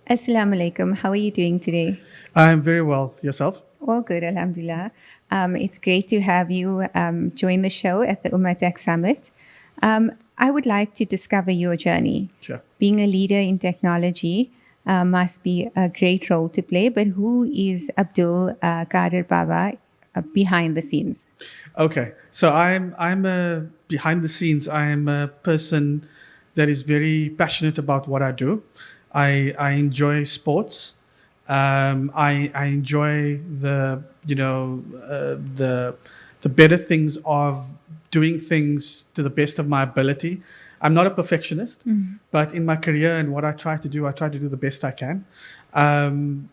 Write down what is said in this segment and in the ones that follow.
Assalamu alaikum. How are you doing today? I'm very well. Yourself? All good, alhamdulillah. It's great to have you join the show at the Ummah Tech Summit. I would like to discover your journey. Sure. Being a leader in technology must be a great role to play, but who is Abdul Kader Baba behind the scenes? Okay. So I'm a behind the scenes. I am a person that is very passionate about what I do. I enjoy sports. I enjoy the better things of doing things to the best of my ability. I'm not a perfectionist, but in my career and what I try to do the best I can.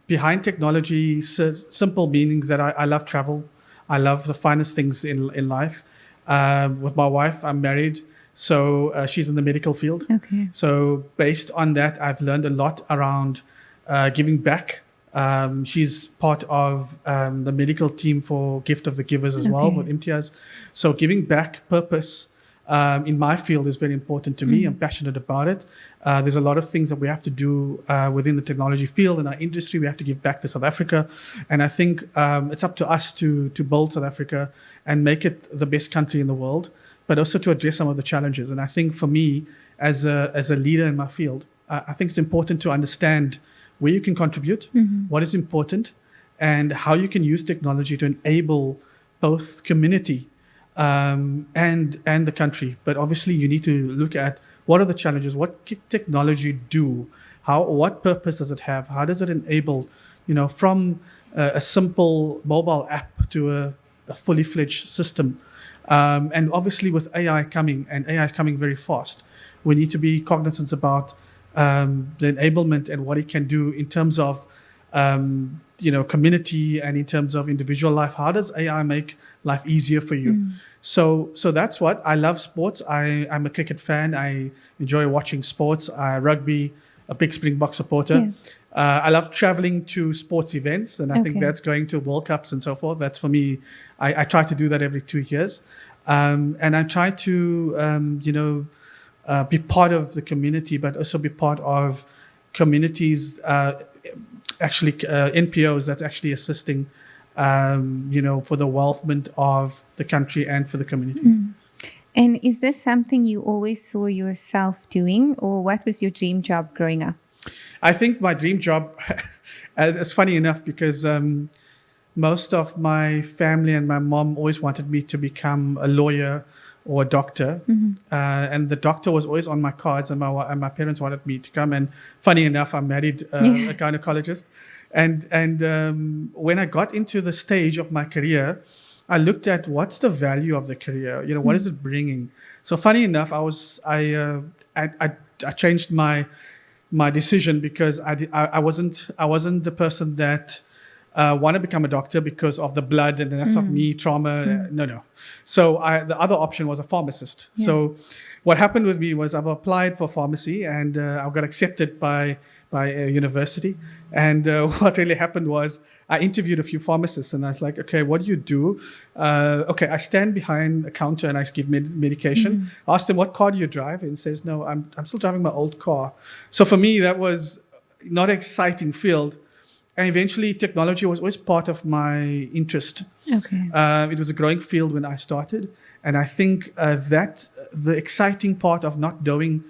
Behind technology, simple meanings that I love travel. I love the finest things in life. With my wife, I'm married. So she's in the medical field. Okay. So based on that, I've learned a lot around giving back. She's part of the medical team for Gift of the Givers as well with Imtiaz. So giving back purpose in my field is very important to me. I'm passionate about it. There's a lot of things that we have to do within the technology field in our industry. We have to give back to South Africa. And I think it's up to us to build South Africa and make it the best country in the world, but also to address some of the challenges. And I think for me, as a leader in my field, I think it's important to understand where you can contribute, what is important, and how you can use technology to enable both community and the country. But obviously, you need to look at what are the challenges, what can technology do, what purpose does it have, how does it enable, from a simple mobile app to a fully fledged system. And obviously with AI coming very fast, we need to be cognizant about the enablement and what it can do in terms of community and in terms of individual life. How does AI make life easier for you? So that's what I love. Sports. I'm a cricket fan. I enjoy watching sports. Rugby, a big Springbok supporter. I love traveling to sports events, and I think that's going to World Cups and so forth. That's for me. I try to do that every 2 years, and I try to be part of the community, but also be part of communities. Actually, NPOs that's actually assisting, for the wealthment of the country and for the community. And is this something you always saw yourself doing, or what was your dream job growing up? I think my dream job, it's funny enough because most of my family and my mom always wanted me to become a lawyer or a doctor, and the doctor was always on my cards, and my parents wanted me to come. And funny enough, I married a gynecologist, and when I got into the stage of my career, I looked at what's the value of the career. What is it bringing? So funny enough, I changed my decision because I wasn't the person that want to become a doctor because of the blood, and that's not me, trauma. No. So the other option was a pharmacist. So what happened with me was I've applied for pharmacy, and I got accepted by a university. And what really happened was I interviewed a few pharmacists, and I was like, okay, what do you do? I stand behind a counter and I give medication. I asked them, what car do you drive? And he says, no, I'm still driving my old car. So for me, that was not an exciting field. And eventually, technology was always part of my interest. It was a growing field when I started. And I think that the exciting part of not knowing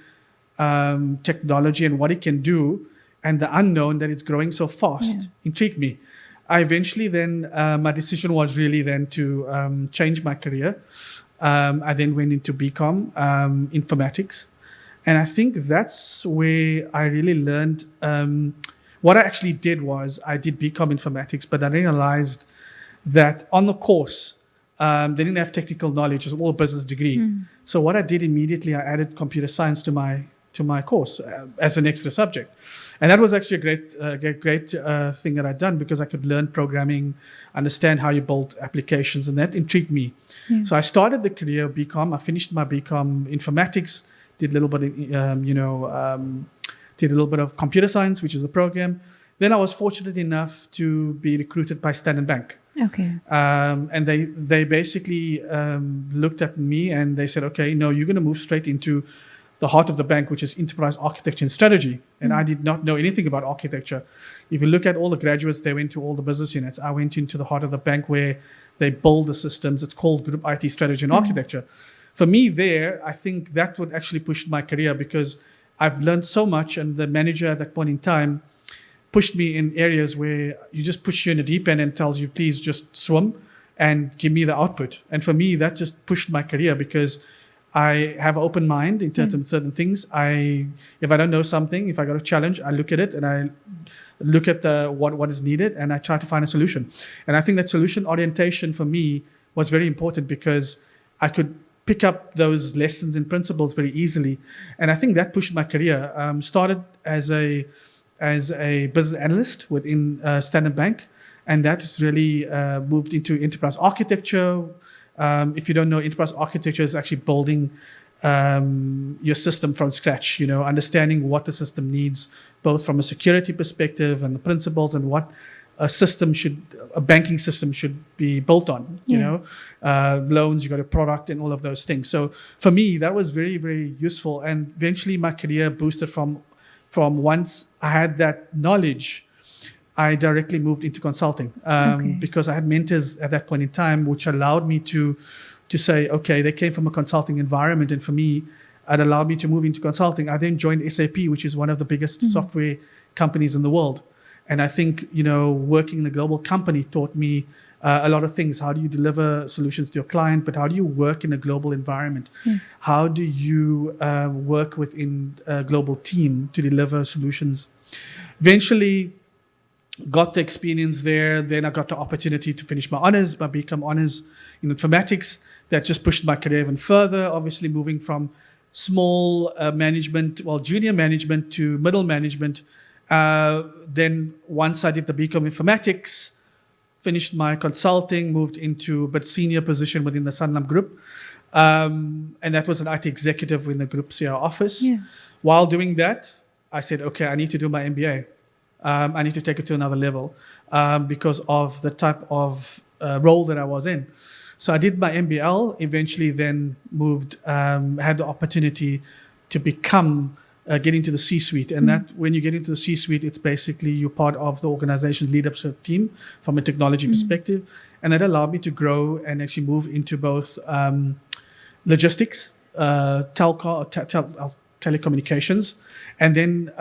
technology and what it can do, and the unknown that it's growing so fast, intrigued me. I eventually then, my decision was really then to change my career. I then went into BCom, informatics. And I think that's where I really learned. What I actually did was I did BCom informatics, but I realized that on the course, they didn't have technical knowledge. It was all a business degree. So what I did immediately, I added computer science to my course as an extra subject. And that was actually a great thing that I'd done, because I could learn programming, understand how you build applications, and that intrigued me. So I started the career BCom. I finished my BCom informatics, did a little bit of, did a little bit of computer science, which is a program. Then I was fortunate enough to be recruited by Standard Bank. Okay. And they basically looked at me and they said, okay, no, you're going to move straight into the heart of the bank, which is enterprise architecture and strategy. And I did not know anything about architecture. If you look at all the graduates, they went to all the business units. I went into the heart of the bank where they build the systems. It's called Group IT Strategy and Architecture. For me there, I think that would actually push my career because I've learned so much, and the manager at that point in time pushed me in areas where you just push you in the deep end and tells you, please just swim and give me the output. And for me, that just pushed my career because I have an open mind in terms of certain things. If I don't know something, if I got a challenge, I look at it and I look at what is needed and I try to find a solution. And I think that solution orientation for me was very important because I could pick up those lessons and principles very easily. And I think that pushed my career. Started as a business analyst within Standard Bank, and that has really moved into enterprise architecture. If you don't know, enterprise architecture is actually building your system from scratch, understanding what the system needs, both from a security perspective and the principles and what a banking system should be built on, loans, you got a product and all of those things. So for me, that was very, very useful. And eventually my career boosted from once I had that knowledge, I directly moved into consulting because I had mentors at that point in time, which allowed me to say, okay, they came from a consulting environment. And for me, it allowed me to move into consulting. I then joined SAP, which is one of the biggest software companies in the world. And I think, working in a global company taught me a lot of things. How do you deliver solutions to your client? But how do you work in a global environment? Yes. How do you work within a global team to deliver solutions? Eventually, got the experience there. Then I got the opportunity to finish my honors, but become honors in informatics. That just pushed my career even further. Obviously, moving from small junior management to middle management. Then once I did the BCom informatics, finished my consulting, moved into a bit senior position within the Sanlam Group. And that was an IT executive in the Group CIO office. Yeah. While doing that, I said, okay, I need to do my MBA. I need to take it to another level because of the type of role that I was in. So I did my MBL, eventually then moved, had the opportunity to get into the C-suite. And that when you get into the C-suite, it's basically you're part of the organization's leadership team from a technology perspective. And that allowed me to grow and actually move into both logistics, telecommunications, and then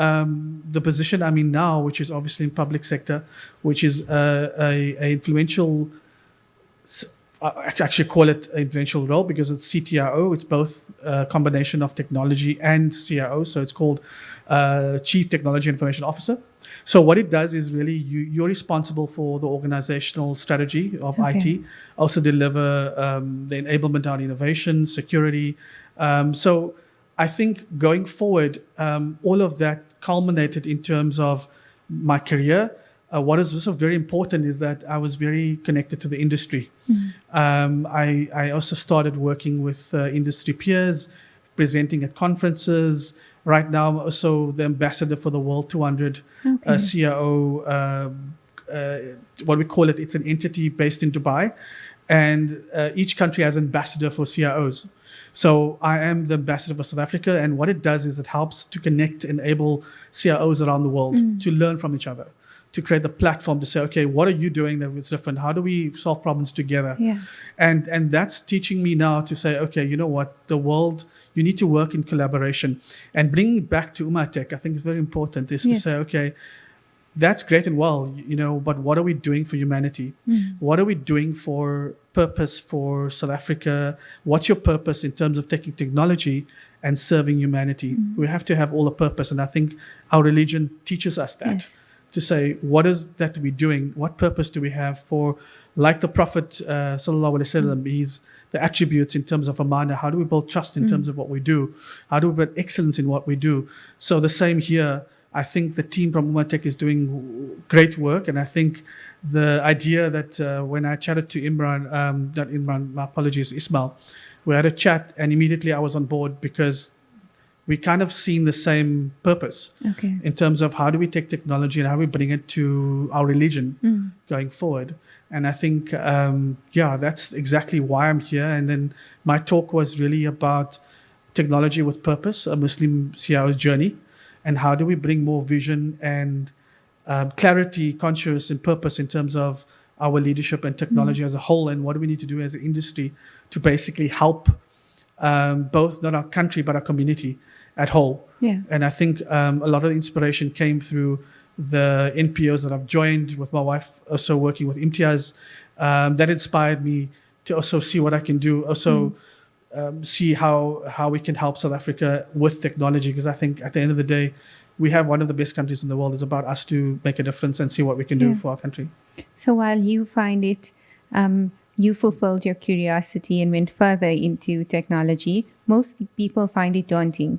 the position I'm in now, which is obviously in public sector, which is a influential, I actually call it an influential role because it's CTIO. It's both a combination of technology and CIO. So it's called Chief Technology Information Officer. So what it does is really you're responsible for the organizational strategy of IT, also deliver the enablement on innovation, security. So I think going forward, all of that culminated in terms of my career. What is also very important is that I was very connected to the industry. I also started working with industry peers, presenting at conferences. Right now, I'm also the ambassador for the World 200 CIO, what we call it. It's an entity based in Dubai. And each country has an ambassador for CIOs. So I am the ambassador for South Africa. And what it does is it helps to connect, enable CIOs around the world to learn from each other, to create the platform to say, okay, what are you doing that was different? How do we solve problems together? Yeah. And that's teaching me now to say, okay, you know what, the world, you need to work in collaboration. And bringing it back to Umatech, I think is very important, is to say, okay, that's great and well, but what are we doing for humanity? What are we doing for purpose for South Africa? What's your purpose in terms of taking technology and serving humanity? We have to have all the purpose. And I think our religion teaches us that. Yes. To say, what is that we're doing? What purpose do we have for, like the Prophet Sallallahu Alaihi Wasallam, he's the attributes in terms of amana. How do we build trust in terms of what we do? How do we build excellence in what we do? So the same here. I think the team from Umatech is doing great work. And I think the idea that when I chatted to Ismail, we had a chat and immediately I was on board because we kind of seen the same purpose in terms of how do we take technology and how we bring it to our religion going forward. And I think, that's exactly why I'm here. And then my talk was really about technology with purpose, a Muslim CIO's journey, and how do we bring more vision and clarity, conscious, and purpose in terms of our leadership and technology as a whole, and what do we need to do as an industry to basically help both not our country but our community at whole. And I think a lot of the inspiration came through the NPOs that I've joined with my wife, also working with Imtiaz. That inspired me to also see what I can do, also see how we can help South Africa with technology, because I think at the end of the day, we have one of the best countries in the world. It's about us to make a difference and see what we can do for our country. So while you find it, you fulfilled your curiosity and went further into technology, most people find it daunting.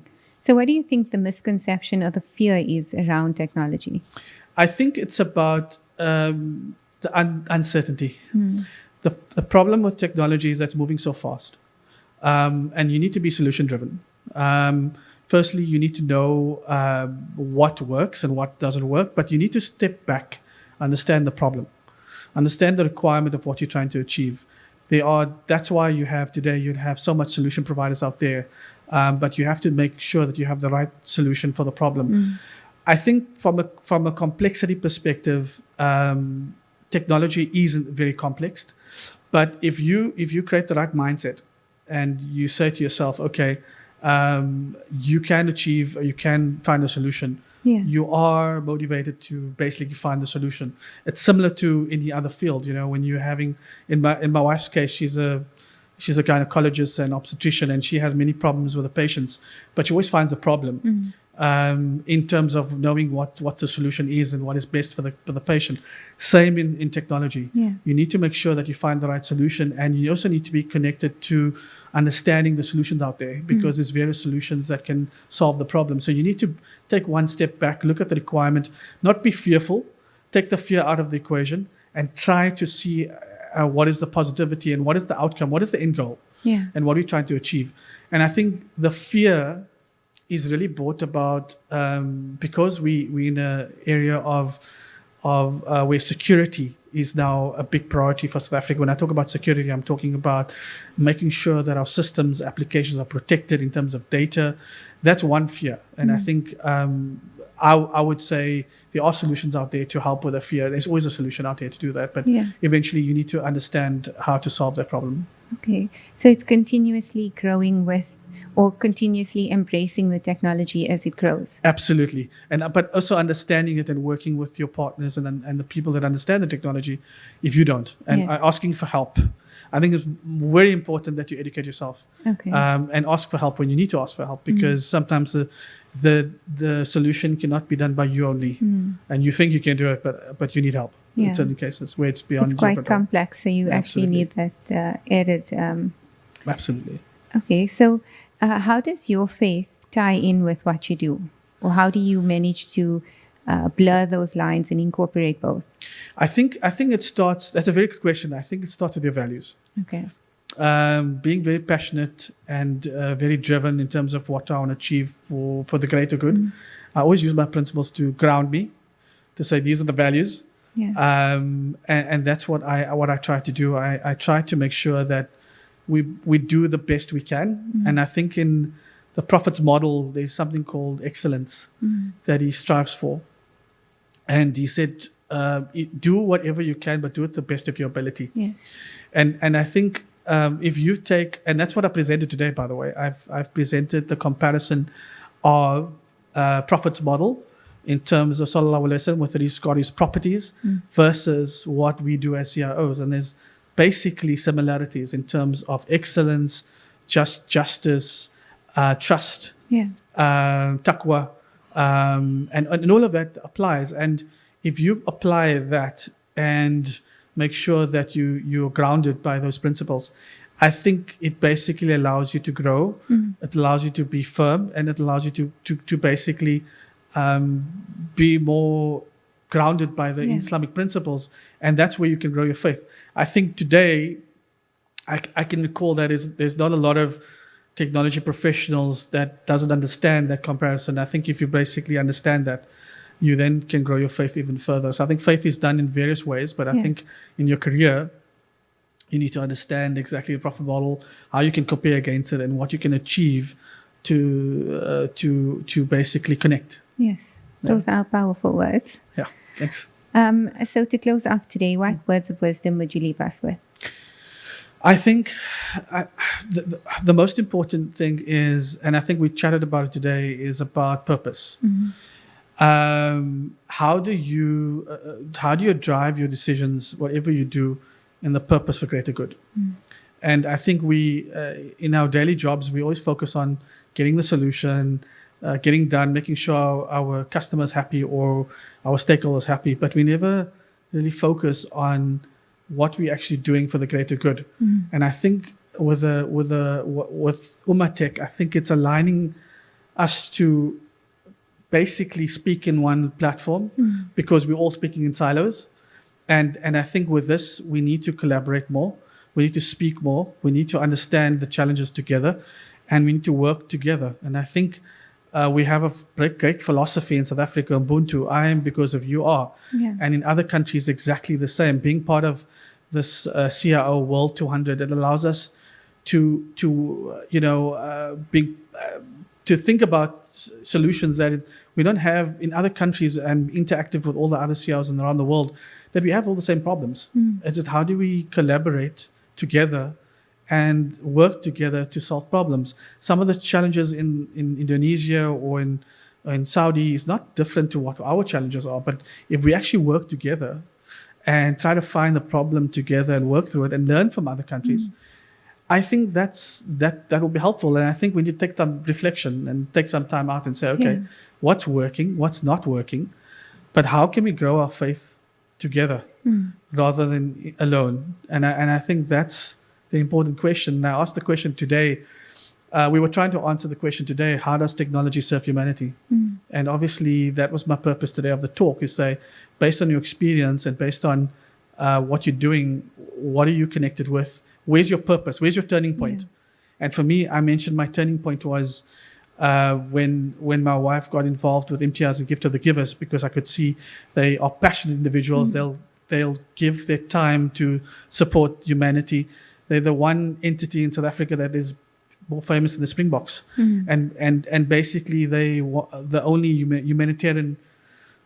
So what do you think the misconception or the fear is around technology? I think it's about the uncertainty. The problem with technology is that it's moving so fast. And you need to be solution driven. Firstly, you need to know what works and what doesn't work, but you need to step back, understand the problem, understand the requirement of what you're trying to achieve. That's why you have so much solution providers out there, but you have to make sure that you have the right solution for the problem. I think from a complexity perspective, technology isn't very complex, but if you create the right mindset and you say to yourself, okay, you can achieve, or you can find a solution. You are motivated to basically find the solution. It's similar to any other field, when you're having, in my wife's case, she's a gynecologist and obstetrician, and she has many problems with the patients, but she always finds a problem in terms of knowing what the solution is and what is best for the patient. Same in technology. You need to make sure that you find the right solution, and you also need to be connected to understanding the solutions out there, because there's various solutions that can solve the problem. So you need to take one step back, look at the requirement, not be fearful, take the fear out of the equation, and try to see what is the positivity and what is the outcome, what is the end goal, and what are we trying to achieve. And I think the fear is really brought about because we're in an area of where security is now a big priority for South Africa. When I talk about security, I'm talking about making sure that our systems, applications are protected in terms of data. That's one fear. And I think I would say there are solutions out there to help with the fear. There's always a solution out there to do that. But eventually you need to understand how to solve that problem. Okay. So it's continuously growing with, or continuously embracing the technology as it grows. Absolutely. But also understanding it and working with your partners and the people that understand the technology if you don't. And asking for help. I think it's very important that you educate yourself. And ask for help when you need to ask for help, because sometimes the solution cannot be done by you only. And you think you can do it, but you need help in certain cases where it's beyond. It's quite complex, so you actually need that added. Absolutely. Okay, so how does your faith tie in with what you do? Or how do you manage to blur those lines and incorporate both? I think it starts, that's a very good question. I think it starts with your values. Okay. Being very passionate and very driven in terms of what I want to achieve for the greater good. I always use my principles to ground me, to say these are the values. And that's what I try to do. I try to make sure that we do the best we can. And I think in the Prophet's model, there's something called excellence that he strives for. And he said, do whatever you can, but do it the best of your ability. And I think if you take, and that's what I presented today, by the way, I've presented the comparison of Prophet's model in terms of Sallallahu Alaihi Wasallam with his properties versus what we do as CIOs. And there's basically similarities in terms of excellence, justice, trust, taqwa, and all of that applies. And if you apply that and make sure that you're grounded by those principles, I think it basically allows you to grow. It allows you to be firm, and it allows you to basically be more grounded by the Islamic principles, and that's where you can grow your faith. I think today, I can recall that there's not a lot of technology professionals that doesn't understand that comparison. I think if you basically understand that, you then can grow your faith even further. So I think faith is done in various ways, but I think in your career, you need to understand exactly the profit model, how you can compare against it, and what you can achieve to basically connect. Yes, those are powerful words. Yeah, thanks. So to close off today, what words of wisdom would you leave us with? I think the most important thing is, and I think we chatted about it today, is about purpose. How do you drive your decisions, whatever you do, in the purpose for greater good? And I think we, in our daily jobs, we always focus on getting the solution, getting done, making sure our customers happy or our stakeholders happy, but we never really focus on what we're actually doing for the greater good. And I think with Umatech, I think it's aligning us to basically speak in one platform because we're all speaking in silos. And I think with this, we need to collaborate more. We need to speak more. We need to understand the challenges together, and we need to work together. And I think we have a great philosophy in South Africa, Ubuntu. I am because of you are. And in other countries, exactly the same. Being part of this CIO World 200, it allows us to think about solutions that we don't have in other countries and interactive with all the other CIOs around the world, that we have all the same problems. It's just how do we collaborate together and work together to solve problems? Some of the challenges in Indonesia or in Saudi is not different to what our challenges are, but if we actually work together and try to find the problem together and work through it and learn from other countries, I think that will be helpful. And I think we need to take some reflection and take some time out and say, okay, what's working, what's not working, but how can we grow our faith together rather than alone? And I think that's the important question. Now, I asked the question today. We were trying to answer the question today: how does technology serve humanity? And obviously, that was my purpose today of the talk: is say, based on your experience and based on what you're doing, what are you connected with? Where's your purpose? Where's your turning point? And for me, I mentioned my turning point was when my wife got involved with MTI as a gift of the givers, because I could see they are passionate individuals. They'll give their time to support humanity. They're the one entity in South Africa that is more famous than the Springboks, and basically they the only humanitarian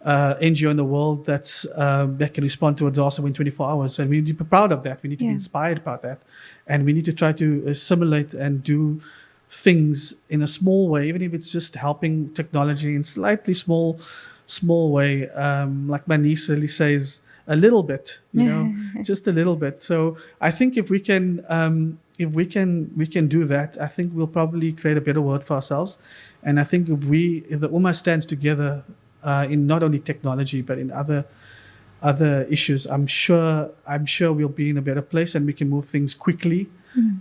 NGO in the world that can respond to a disaster within 24 hours. And we need to be proud of that. We need to be inspired about that. And we need to try to assimilate and do things in a small way, even if it's just helping technology in slightly small way. Like my niece really says, a little bit, just a little bit. So I think if we can do that, I think we'll probably create a better world for ourselves. And I think if the Ummah stands together in not only technology but in other issues, I'm sure we'll be in a better place and we can move things quickly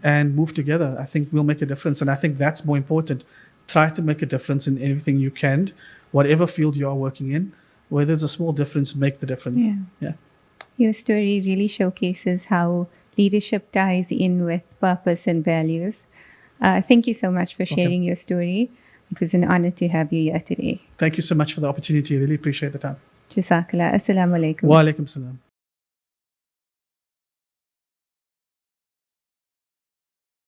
and move together. I think we'll make a difference, and I think that's more important. Try to make a difference in everything you can, whatever field you are working in. Where there's a small difference, make the difference. Yeah. Your story really showcases how leadership ties in with purpose and values. Thank you so much for sharing your story. It was an honor to have you here today. Thank you so much for the opportunity. I really appreciate the time. Jazakallah. Assalamu alaikum. Wa alaikum salam.